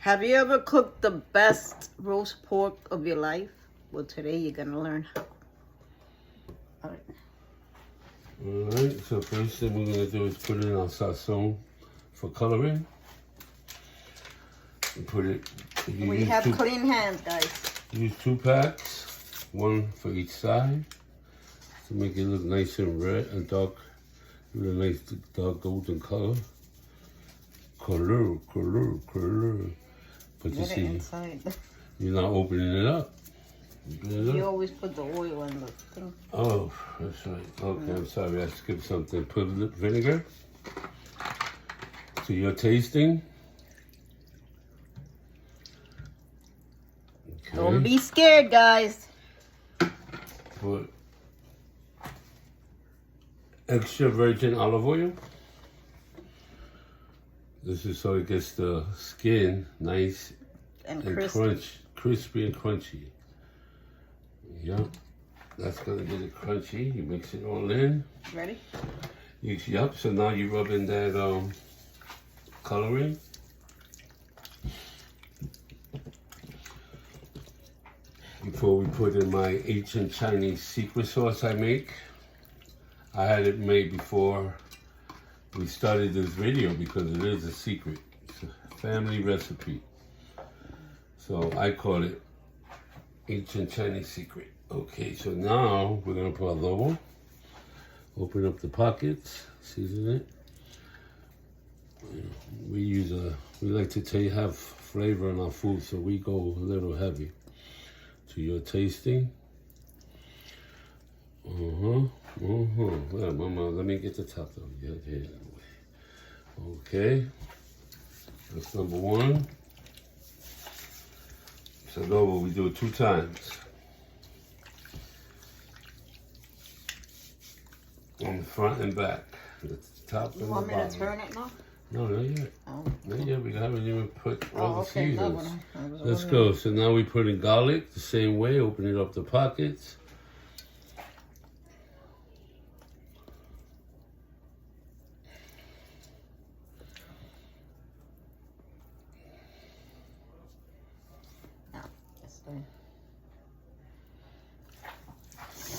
Have you ever cooked the best roast pork of your life? Well, today you're gonna learn how. All right. Alright, so first thing we're gonna do is put it on sazon for coloring. And put it. We have clean hands, guys. Use 2 packs, 1 for each side, to make it look nice and red and dark, with a nice dark golden color. Color. But you see, inside. you're not opening it up. You always put the oil in the thing. Oh, that's right. Okay, I'm sorry, I skipped something. Put vinegar to your tasting. Okay. Don't be scared, guys. Put extra virgin olive oil. This is so it gets the skin nice and crispy and crunchy. Yep, that's gonna get it crunchy. You mix it all in. Ready? Yep, so now you rub in that coloring. Before we put in my ancient Chinese secret sauce I make. I had it made before we started this video because it is a secret. It's a family recipe. So I call it ancient Chinese secret. Okay, so now we're gonna put adobo. Open up the pockets, season it. We like to have flavor in our food, so we go a little heavy. To your tasting. Well, Mama, let me get the top though. Yeah. Okay, that's number 1. So adobo, we do it 2 times. On the front and back. The top and the bottom. You want me to turn it now? No, not yet. Oh. Not yet. We haven't even put all the okay. seasons. No, Let's go. So now we put in garlic the same way. Opening up the pockets.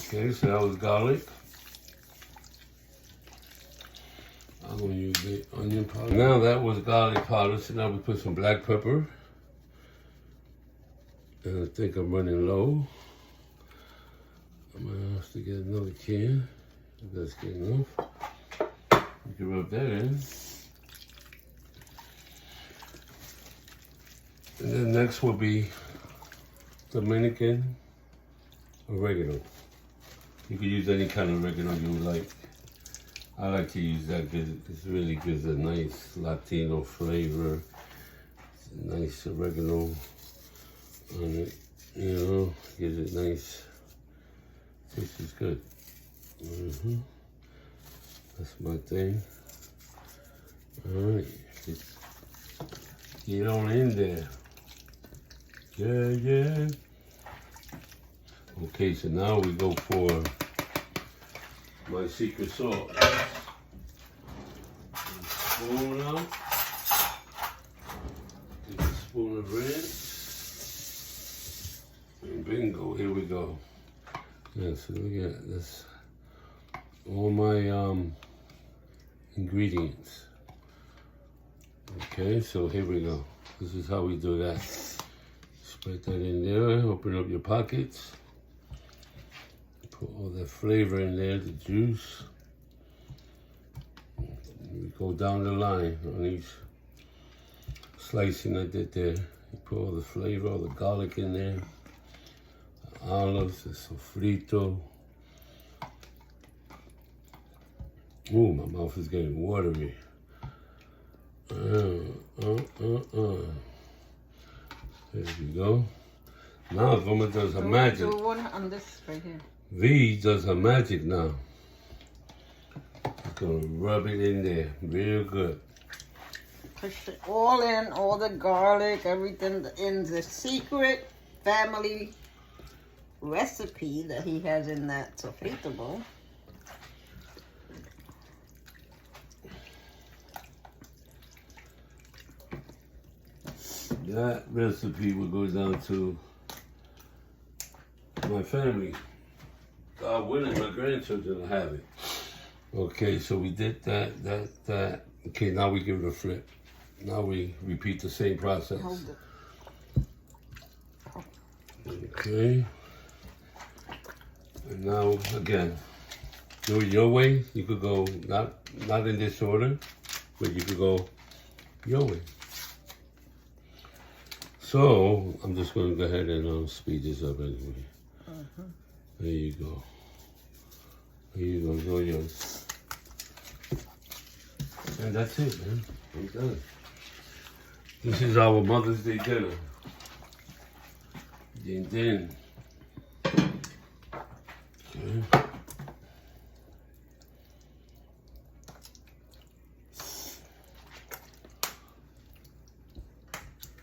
Okay, so that was garlic. I'm gonna use the onion powder. Now that was garlic powder, so now we put some black pepper. And I think I'm running low. I'm gonna have to get another can. If that's good enough. You can rub that in. And then next will be Dominican oregano. You can use any kind of oregano you like. I like to use that because it really gives a nice Latino flavor. Nice oregano on it, you know, gives it nice. Tastes good. That's my thing. All right, get on in there. Yeah. Okay, so now we go for my secret sauce. Spoon out. Take a spoon of rinse. And bingo, here we go. Yeah, so look at this. All my ingredients. Okay, so here we go. This is how we do that. Spread that in there, open up your pockets. Put all that flavor in there, the juice. We go down the line on each slicing I did there. You put all the flavor, all the garlic in there, the olives, the sofrito. Ooh, my mouth is getting watery. There we go. Now Voma does her magic. Do one on this right here. V does her magic now. She's gonna rub it in there real good. Push it all in, all the garlic, everything in the secret family recipe that he has in that sofrito bowl. That recipe will go down to my family. God willing, my grandchildren will have it. Okay, so we did that. Okay, now we give it a flip. Now we repeat the same process. Hold it. Okay. And now, again, do it your way. You could go, not in this order, but you could go your way. So, I'm just going to go ahead and speed this up anyway. There you go. There you go, enjoy yours. And that's it, man. I'm done. This is our Mother's Day dinner. Din din. Okay.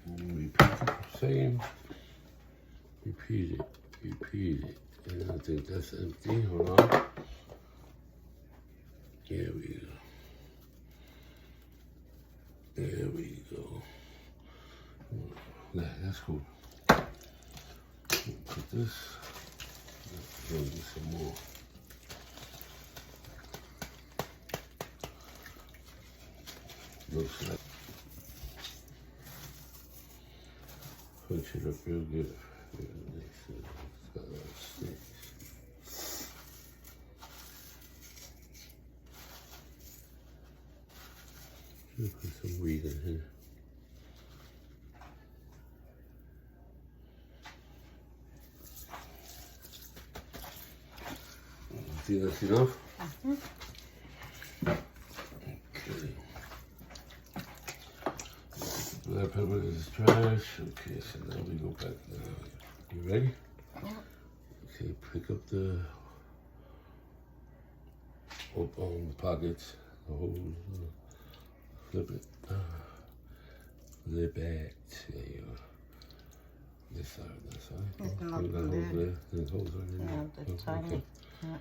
Repeat the same. Repeat it. And I think that's empty. Hold on. There we go. There we go. That's cool. Put this. Let's do some more. Looks like. Punch it up real good. It's got a lot of sticks. Should put some weed in here. See, that's enough? Okay. Black pepper is trash. Okay, so now we go back now. You ready? Yeah. Okay, pick up the pockets, the holes, flip it. Flip it. There you go. This side, that side. There's no You got holes lid. there? There's holes right in there? Yeah, the tiny. Okay. Yeah.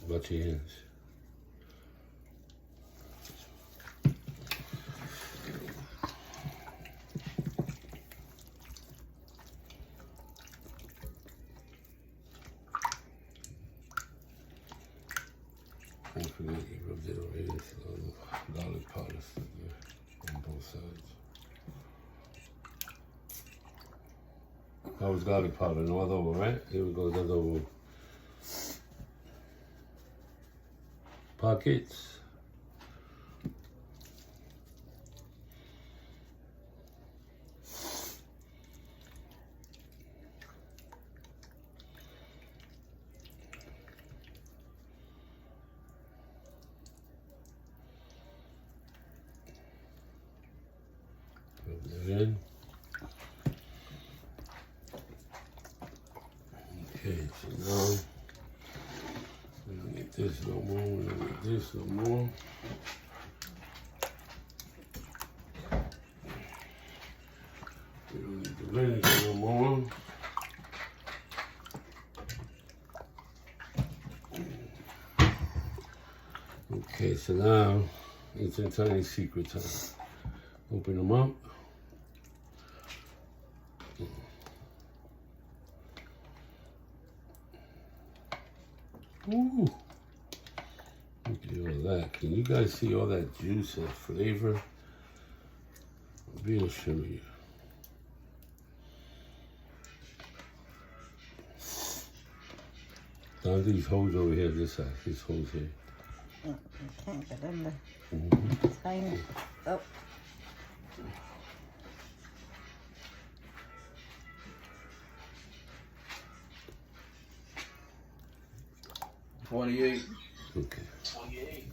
Watch your hands. Don't forget you rubbed it over here, so garlic powder stuck there on both sides. That was garlic powder, no adobo, right? Here we go, the adobo. Pockets. Rub that in. Okay, so now we don't need this no more. We don't need this no more. We don't need the vinegar no more. Okay, so now it's a tiny secret time. Open them up. Ooh. Look at all that. Can you guys see all that juice and flavor? I'll show you. Down these holes over here, this side, these holes here. Oh, you can't get in there. Mm-hmm. Tiny. Oh. $28. Okay. 28.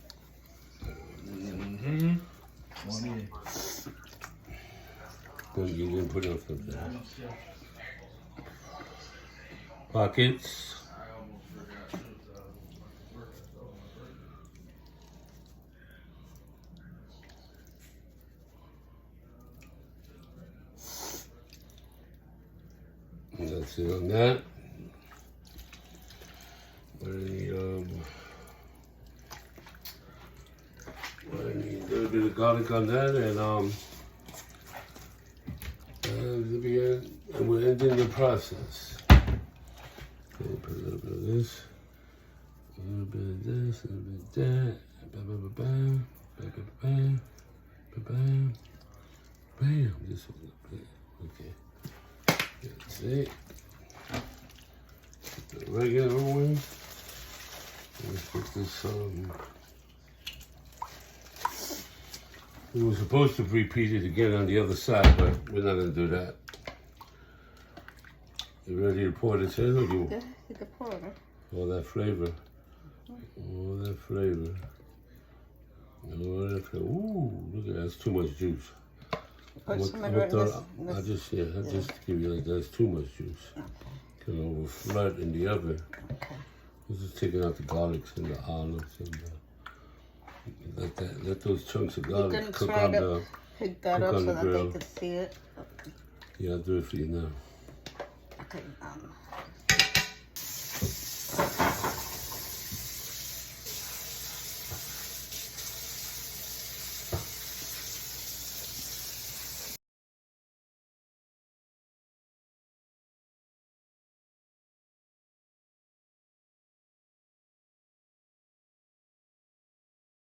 Mm-hmm. 28. Well, you didn't put enough of that. Pockets. That's it on that. I need a little bit of garlic on that, and we're ending the process. Okay, put a little bit of this, a little bit of this, a little bit of that. Bam, bam, bam, bam, bam, bam, bam. Just a little bit. Okay, that's it. Put the regular one. Let's put this on. We were supposed to repeat it again on the other side, but we're not going to do that. You ready to pour this in, or you? Yeah, you can pour it. All that flavor. All that flavor. All that flavor. Ooh, look at that. That's too much juice. Put some in this. I just give you like that's too much juice. Okay. Can over flood in the oven. Okay. We're just taking out the garlics and the olives and let those chunks of garlic can cook try on to the. pick that cook up on so the that grill. they can see it. Yeah, I'll do it for you now. Okay.